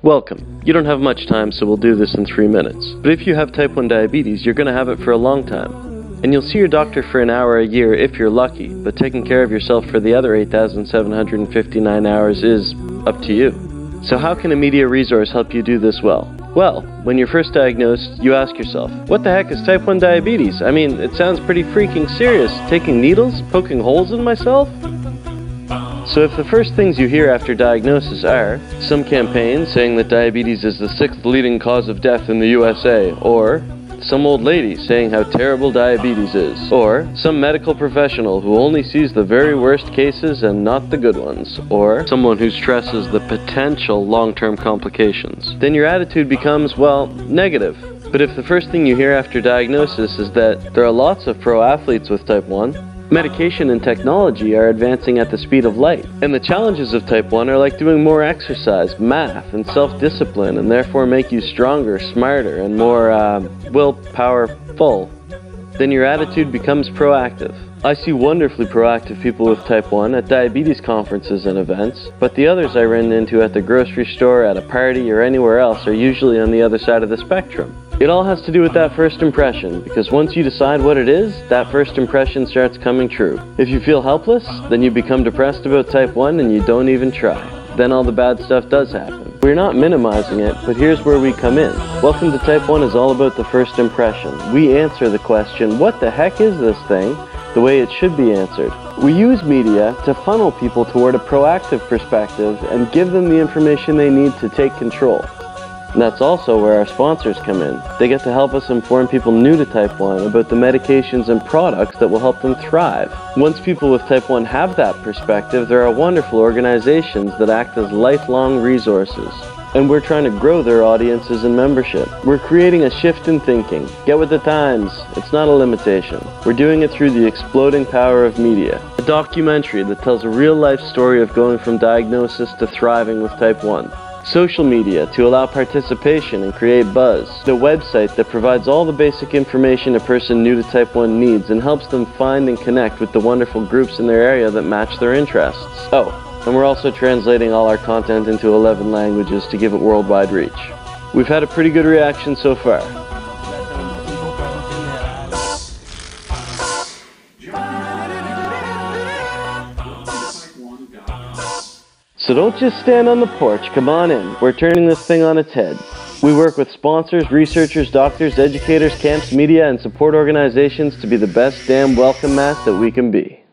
Welcome. You don't have much time, so we'll do this in 3 minutes. But if you have type 1 diabetes, you're going to have it for a long time. And you'll see your doctor for an hour a year if you're lucky, but taking care of yourself for the other 8,759 hours is up to you. So how can a media resource help you do this well? Well, when you're first diagnosed, you ask yourself, what the heck is type 1 diabetes? I mean, it sounds pretty freaking serious. Taking needles? Poking holes in myself? So if the first things you hear after diagnosis are some campaign saying that diabetes is the 6th leading cause of death in the USA, or some old lady saying how terrible diabetes is, or some medical professional who only sees the very worst cases and not the good ones, or someone who stresses the potential long-term complications, then your attitude becomes, well, negative. But if the first thing you hear after diagnosis is that there are lots of pro athletes with type 1, medication and technology are advancing at the speed of light, and the challenges of type 1 are like doing more exercise, math, and self-discipline, and therefore make you stronger, smarter, and more, willpowerful, then your attitude becomes proactive. I see wonderfully proactive people with type 1 at diabetes conferences and events, but the others I run into at the grocery store, at a party, or anywhere else are usually on the other side of the spectrum. It all has to do with that first impression, because once you decide what it is, that first impression starts coming true. If you feel helpless, then you become depressed about type 1 and you don't even try. Then all the bad stuff does happen. We're not minimizing it, but here's where we come in. Welcome to Type 1 is all about the first impression. We answer the question, what the heck is this thing, the way it should be answered. We use media to funnel people toward a proactive perspective and give them the information they need to take control. And that's also where our sponsors come in. They get to help us inform people new to type 1 about the medications and products that will help them thrive. Once people with type 1 have that perspective, there are wonderful organizations that act as lifelong resources. And we're trying to grow their audiences and membership. We're creating a shift in thinking. Get with the times. It's not a limitation. We're doing it through the exploding power of media. A documentary that tells a real-life story of going from diagnosis to thriving with type 1. Social media to allow participation and create buzz. The website that provides all the basic information a person new to type 1 needs and helps them find and connect with the wonderful groups in their area that match their interests. Oh, and we're also translating all our content into 11 languages to give it worldwide reach. We've had a pretty good reaction so far. So don't just stand on the porch, come on in. We're turning this thing on its head. We work with sponsors, researchers, doctors, educators, camps, media, and support organizations to be the best damn welcome mat that we can be.